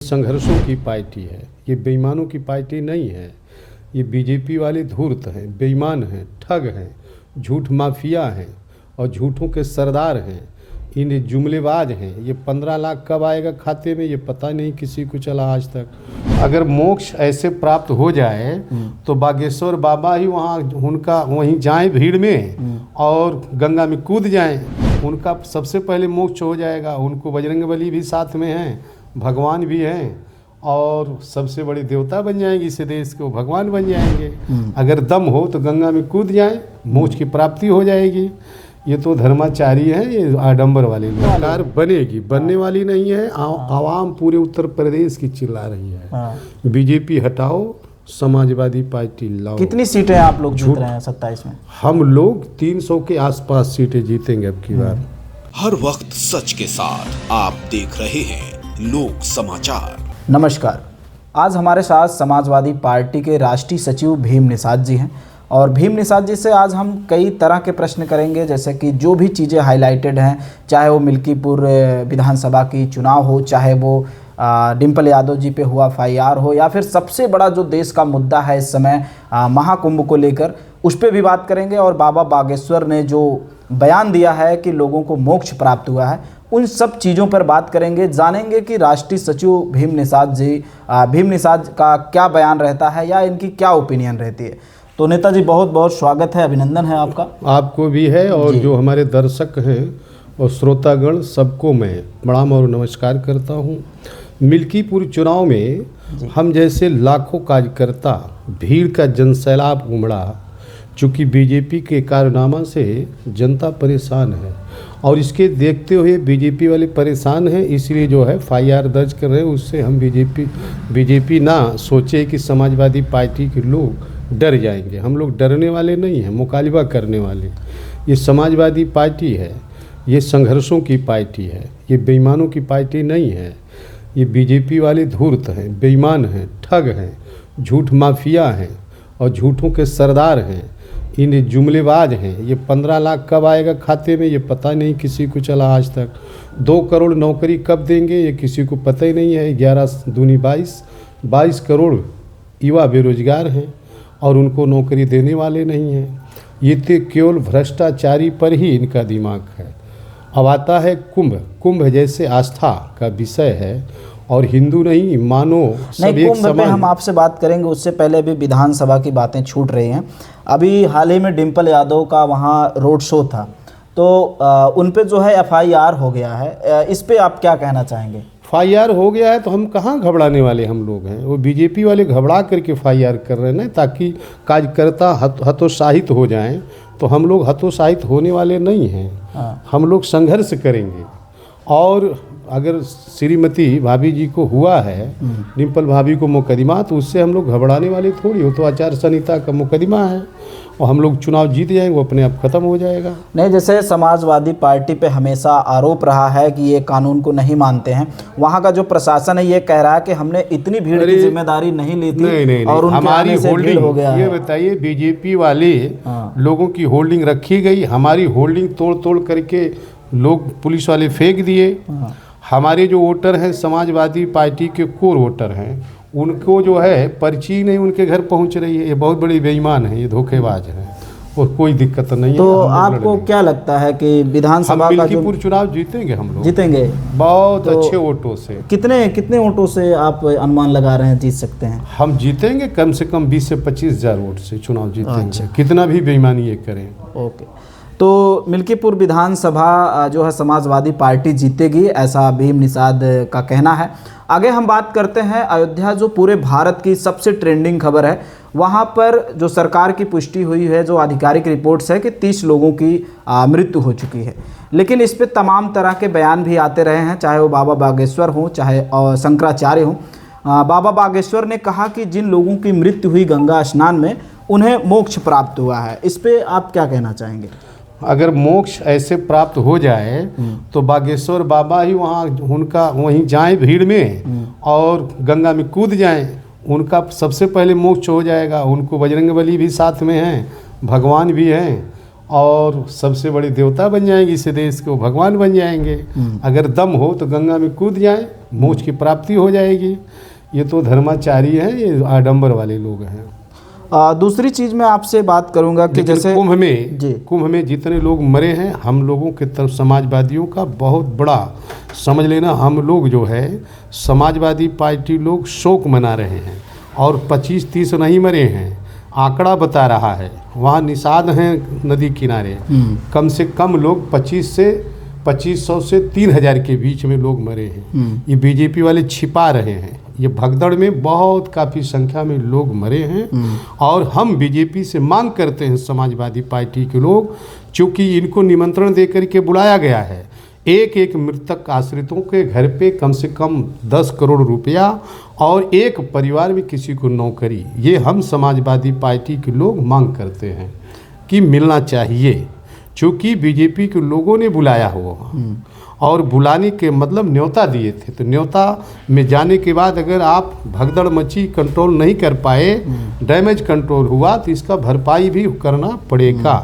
संघर्षों की पार्टी है, ये बेईमानों की पार्टी नहीं है। ये बीजेपी वाले धूर्त हैं, बेईमान हैं, ठग हैं, झूठ माफिया हैं और झूठों के सरदार हैं। इन जुमलेबाज हैं। ये 15 लाख कब आएगा खाते में ये पता नहीं किसी को चला आज तक। अगर मोक्ष ऐसे प्राप्त हो जाए तो बागेश्वर बाबा ही वहाँ उनका वहीं जाएं भीड़ में और गंगा में कूद जाएं, उनका सबसे पहले मोक्ष हो जाएगा। उनको बजरंगबली भी साथ में हैं, भगवान भी हैं और सबसे बड़े देवता बन जाएंगे इस देश के, वो भगवान बन जाएंगे। अगर दम हो तो गंगा में कूद जाएं, मोक्ष की प्राप्ति हो जाएगी। ये तो धर्माचारी है, ये आडंबर वाले सरकार बनेगी, बनने वाली नहीं है। आवाम पूरे उत्तर प्रदेश की चिल्ला रही है बीजेपी हटाओ, समाजवादी पार्टी लाओ। कितनी सीटें आप लोग जीत रहे हैं 27 में? हम लोग 300 के आसपास सीटें जीतेंगे अब की बार। हर वक्त सच के साथ आप देख रहे हैं लोक समाचार। नमस्कार, आज हमारे साथ समाजवादी पार्टी के राष्ट्रीय सचिव भीम निषाद जी हैं और भीम निषाद जी से आज हम कई तरह के प्रश्न करेंगे, जैसे कि जो भी चीज़ें हाईलाइटेड हैं, चाहे वो मिल्कीपुर विधानसभा की चुनाव हो, चाहे वो डिम्पल यादव जी पे हुआ FIR हो, या फिर सबसे बड़ा जो देश का मुद्दा है इस समय महाकुंभ को लेकर, उस पर भी बात करेंगे। और बाबा बागेश्वर ने जो बयान दिया है कि लोगों को मोक्ष प्राप्त हुआ है, उन सब चीज़ों पर बात करेंगे। जानेंगे कि राष्ट्रीय सचिव भीम निषाद का क्या बयान रहता है या इनकी क्या ओपिनियन रहती है। तो नेताजी बहुत बहुत स्वागत है, अभिनंदन है आपका। आपको भी है और जो हमारे दर्शक हैं और श्रोतागण सबको मैं प्रणाम और नमस्कार करता हूं। मिल्कीपुर चुनाव में हम जैसे लाखों कार्यकर्ता, भीड़ का जनसैलाब उमड़ा। चूँकि बीजेपी के कारनामा से जनता परेशान है और इसके देखते हुए बीजेपी वाले परेशान हैं, इसलिए जो है FIR दर्ज कर रहे हैं। उससे हम बीजेपी ना सोचे कि समाजवादी पार्टी के लोग डर जाएंगे। हम लोग डरने वाले नहीं हैं, मुकाबला करने वाले। ये समाजवादी पार्टी है, ये संघर्षों की पार्टी है, ये बेईमानों की पार्टी नहीं है। ये बीजेपी वाले धूर्त हैं, बेईमान हैं, ठग हैं, झूठ माफिया हैं और झूठों के सरदार हैं। इन जुमलेबाज हैं। ये 15 लाख कब आएगा खाते में ये पता नहीं किसी को चला आज तक। 2 करोड़ नौकरी कब देंगे ये किसी को पता ही नहीं है। 11 दूनी 22 करोड़ युवा बेरोजगार हैं और उनको नौकरी देने वाले नहीं हैं। ये तो केवल भ्रष्टाचारी पर ही इनका दिमाग है। अब आता है कुंभ जैसे आस्था का विषय है और हिंदू नहीं मानो सब एक समान। कुंभ पे हम आपसे बात करेंगे, उससे पहले भी विधानसभा की बातें छूट रही हैं। अभी हाल ही में डिम्पल यादव का वहाँ रोड शो था, तो उन पे जो है FIR हो गया है। इस पे आप क्या कहना चाहेंगे? FIR हो गया है तो हम कहाँ घबराने वाले हम लोग हैं। वो बीजेपी वाले घबरा करके FIR कर रहे हैं ताकि कार्यकर्ता हतोत्साहित हो जाएं। तो हम लोग हतोत्साहित होने वाले नहीं हैं। हम लोग संघर्ष करेंगे। और अगर श्रीमती भाभी जी को हुआ है, डिम्पल भाभी को मुकदमा, तो उससे हम लोग घबराने वाले थोड़ी हो। तो आचार संहिता का मुकदमा है और हम लोग चुनाव जीत जाएंगे, वो अपने आप खत्म हो जाएगा। नहीं, जैसे समाजवादी पार्टी पे हमेशा आरोप रहा है कि ये कानून को नहीं मानते हैं। वहाँ का जो प्रशासन है ये कह रहा है कि हमने इतनी भीड़ की जिम्मेदारी नहीं ली थी। नहीं, और हमारी होल्डिंग हो गया। ये बताइए, बीजेपी वाले लोगों की होल्डिंग रखी गई, हमारी होल्डिंग तोड़ करके लोग पुलिस वाले फेंक दिए। हमारे जो वोटर हैं समाजवादी पार्टी के कोर वोटर हैं, उनको जो है पर्ची नहीं उनके घर पहुंच रही है। ये बहुत बड़ी बेईमान है, ये धोखेबाज है और कोई दिक्कत नहीं है। तो आपको क्या लगता है कि विधानसभा का मिल्कीपुर चुनाव जीतेंगे? हम लोग जीतेंगे बहुत अच्छे वोटों से। कितने वोटों से आप अनुमान लगा रहे हैं जीत सकते हैं? हम जीतेंगे कम से कम 20 से 25 हज़ार वोट से चुनाव जीतेंगे। अच्छा। कितना भी बेईमानी ये करें। ओके, तो मिल्कीपुर विधानसभा जो है समाजवादी पार्टी जीतेगी, ऐसा भीम निषाद का कहना है। आगे हम बात करते हैं अयोध्या, जो पूरे भारत की सबसे ट्रेंडिंग खबर है। वहाँ पर जो सरकार की पुष्टि हुई है, जो आधिकारिक रिपोर्ट्स है कि 30 लोगों की मृत्यु हो चुकी है। लेकिन इस पे तमाम तरह के बयान भी आते रहे हैं, चाहे वो बाबा बागेश्वर हों चाहे शंकराचार्य हों। बाबा बागेश्वर ने कहा कि जिन लोगों की मृत्यु हुई गंगा स्नान में, उन्हें मोक्ष प्राप्त हुआ है। इस पे आप क्या कहना चाहेंगे? अगर मोक्ष ऐसे प्राप्त हो जाए तो बागेश्वर बाबा ही वहाँ उनका वहीं जाएं भीड़ में और गंगा में कूद जाएं, उनका सबसे पहले मोक्ष हो जाएगा। उनको बजरंगबली भी साथ में हैं, भगवान भी हैं और सबसे बड़े देवता बन जाएंगे इस देश के, वो भगवान बन जाएंगे। अगर दम हो तो गंगा में कूद जाएं, मोक्ष की प्राप्ति हो जाएगी। ये तो धर्माचारी हैं, ये आडंबर वाले लोग हैं। दूसरी चीज़ मैं आपसे बात करूंगा कि जैसे कुंभ में जितने लोग मरे हैं, हम लोगों के तरफ समाजवादियों का बहुत बड़ा, समझ लेना, हम लोग जो है समाजवादी पार्टी लोग शोक मना रहे हैं। और 25-30 नहीं मरे हैं, आंकड़ा बता रहा है। वहाँ निषाद हैं नदी किनारे, कम से कम लोग 2500 से 3000 के बीच में लोग मरे हैं। ये बीजेपी वाले छिपा रहे हैं। ये भगदड़ में बहुत काफ़ी संख्या में लोग मरे हैं। और हम बीजेपी से मांग करते हैं, समाजवादी पार्टी के लोग, चूँकि इनको निमंत्रण दे करके बुलाया गया है, एक एक मृतक आश्रितों के घर पे कम से कम 10 करोड़ रुपया और एक परिवार में किसी को नौकरी, ये हम समाजवादी पार्टी के लोग मांग करते हैं कि मिलना चाहिए। चूँकि बीजेपी के लोगों ने बुलाया हुआ और बुलाने के मतलब न्योता दिए थे, तो न्योता में जाने के बाद अगर आप भगदड़ मची, कंट्रोल नहीं कर पाए, डैमेज कंट्रोल हुआ, तो इसका भरपाई भी करना पड़ेगा।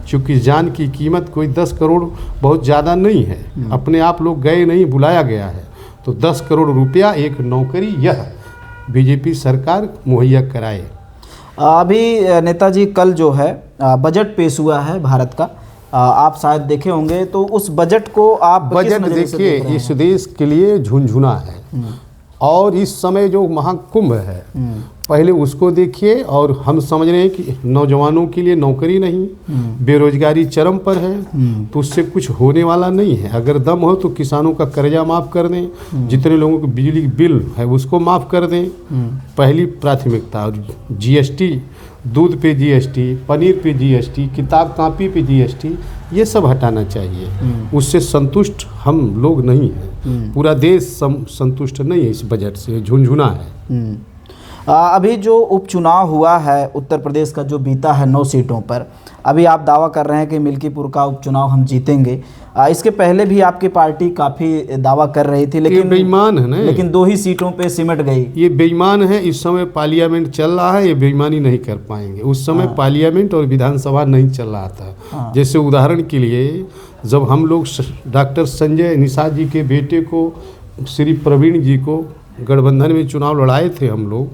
क्योंकि जान की कीमत कोई 10 करोड़ बहुत ज़्यादा नहीं है। अपने आप लोग गए नहीं, बुलाया गया है, तो 10 करोड़ रुपया एक नौकरी यह बीजेपी सरकार मुहैया कराए। अभी नेताजी कल जो है बजट पेश हुआ है भारत का, आप शायद देखे होंगे, तो उस बजट को आप बजट देखिए, इस देश के लिए झुनझुना है। और इस समय जो महाकुंभ है, पहले उसको देखिए। और हम समझ रहे हैं कि नौजवानों के लिए नौकरी नहीं, बेरोजगारी चरम पर है, तो उससे कुछ होने वाला नहीं है। अगर दम हो तो किसानों का कर्जा माफ़ कर दें, जितने लोगों को बिजली बिल है उसको माफ़ कर दें, पहली प्राथमिकता। और जीएसटी, दूध पे जीएसटी, पनीर पे जीएसटी, किताब कापी पे जीएसटी, ये सब हटाना चाहिए। उससे संतुष्ट हम लोग नहीं हैं, पूरा देश संतुष्ट नहीं है इस बजट से, झुनझुना है। अभी जो उपचुनाव हुआ है उत्तर प्रदेश का, जो बीता है 9 सीटों पर, अभी आप दावा कर रहे हैं कि मिल्कीपुर का उपचुनाव हम जीतेंगे। इसके पहले भी आपकी पार्टी काफ़ी दावा कर रही थी, लेकिन बेईमान है ना, लेकिन 2 ही सीटों पे सिमट गई। ये बेईमान है। इस समय पार्लियामेंट चल रहा है, ये बेईमानी नहीं कर पाएंगे। उस समय पार्लियामेंट और विधानसभा नहीं चल रहा था। जैसे उदाहरण के लिए, जब हम लोग डॉक्टर संजय निषाद जी के बेटे को, श्री प्रवीण जी को गठबंधन में चुनाव लड़ाए थे, हम लोग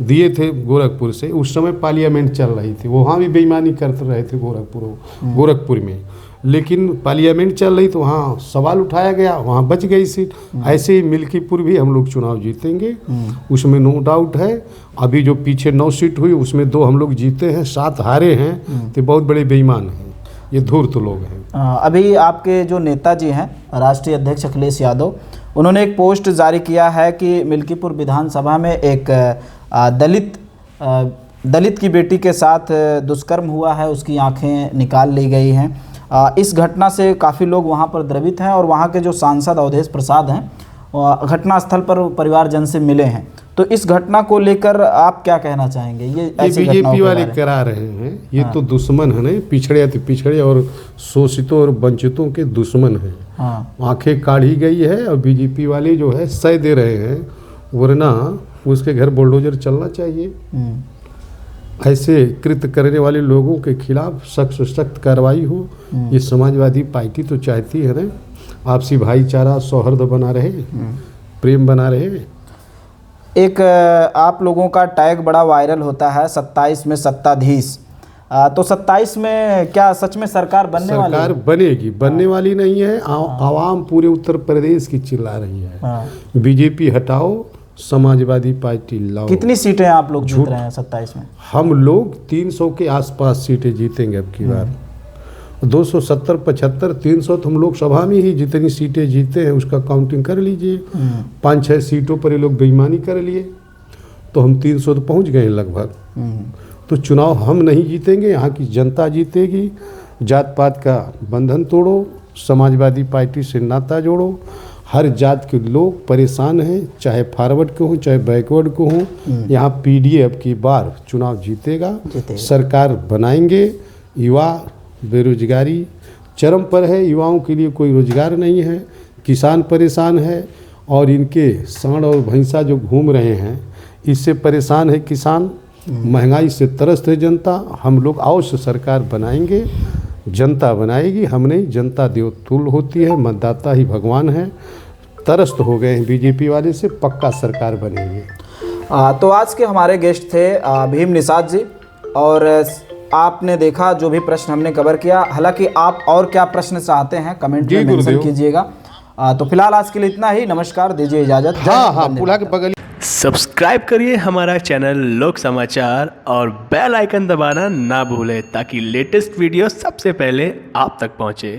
दिए थे गोरखपुर से, उस समय पार्लियामेंट चल रही थी, वहाँ भी बेईमानी करते रहे थे गोरखपुर में। लेकिन पार्लियामेंट चल रही तो वहाँ सवाल उठाया गया, वहाँ बच गई सीट। ऐसे ही मिल्कीपुर भी हम लोग चुनाव जीतेंगे, उसमें नो डाउट है। अभी जो पीछे 9 सीट हुई उसमें 2 हम लोग जीते हैं, 7 हारे हैं, तो बहुत बड़े बेईमान हैं, ये धूर्त लोग हैं। अभी आपके जो नेताजी हैं, राष्ट्रीय अध्यक्ष अखिलेश यादव, उन्होंने एक पोस्ट जारी किया है कि मिल्कीपुर विधानसभा में एक दलित की बेटी के साथ दुष्कर्म हुआ है, उसकी आंखें निकाल ली गई हैं। इस घटना से काफ़ी लोग वहां पर द्रवित हैं और वहां के जो सांसद अवधेश प्रसाद हैं, घटनास्थल पर परिवारजन से मिले हैं। तो इस घटना को लेकर आप क्या कहना चाहेंगे? ये बीजेपी वाले करा रहे हैं, ये तो दुश्मन है, नहीं पिछड़े और शोषितों और वंचितों के दुश्मन हैं। आंखें काढ़ी गई है और बीजेपी वाले जो है सह दे रहे हैं, वरना उसके घर बुलडोजर चलना चाहिए। ऐसे कृत्य करने वाले लोगों के खिलाफ सख्त से सख्त कार्रवाई हो। ये समाजवादी पार्टी तो चाहती है ना, आपसी भाईचारा, सौहार्द बना रहे, प्रेम बना रहे। एक आप लोगों का टैग बड़ा वायरल होता है, 27 में सत्ताधीश। तो 27 में क्या सच में सरकार बनने वाली है? सरकार बनेगी, बनने वाली नहीं है। आवाम पूरे उत्तर प्रदेश की चिल्ला रही है, बीजेपी हटाओ, समाजवादी पार्टी लाओ। कितनी सीटें आप लोग जीत रहे हैं 27 में? हम लोग 300 के आसपास सीटें जीतेंगे अब की बार। 270, 75, 300 तो हम लोग सभा में ही जितनी सीटें जीते हैं उसका काउंटिंग कर लीजिए। 5-6 सीटों पर ये लोग बेईमानी कर लिए, तो हम 300 तो पहुंच गए लगभग। तो चुनाव हम नहीं जीतेंगे, यहाँ की जनता जीतेगी। जात पात का बंधन तोड़ो, समाजवादी पार्टी से नाता जोड़ो। हर जात के लोग परेशान हैं, चाहे फॉरवर्ड के हों चाहे बैकवर्ड को हों। यहाँ पीडीए अब की बार चुनाव जीतेगा, सरकार बनाएंगे। युवा बेरोजगारी चरम पर है, युवाओं के लिए कोई रोजगार नहीं है, किसान परेशान है, और इनके सांड और भैंसा जो घूम रहे हैं इससे परेशान है किसान। महंगाई से त्रस्त है जनता। हम लोग अवश्य सरकार बनाएंगे, जनता बनाएगी, हम नहीं। जनता देवतुल्य होती है, मतदाता ही भगवान है। तरस्त हो गए हैं बीजेपी वाले से, पक्का सरकार बनेगी। तो आज के हमारे गेस्ट थे भीम निषाद जी, और आपने देखा जो भी प्रश्न हमने कवर किया। हालांकि आप और क्या प्रश्न चाहते हैं कमेंट में मेंशन कीजिएगा। तो फिलहाल आज के लिए इतना ही। नमस्कार, दीजिए इजाजत। हाँ, पुला के बगल सब्सक्राइब करिए हमारा चैनल लोक समाचार और बेल आइकन दबाना ना भूलें ताकि लेटेस्ट वीडियो सबसे पहले आप तक पहुंचे।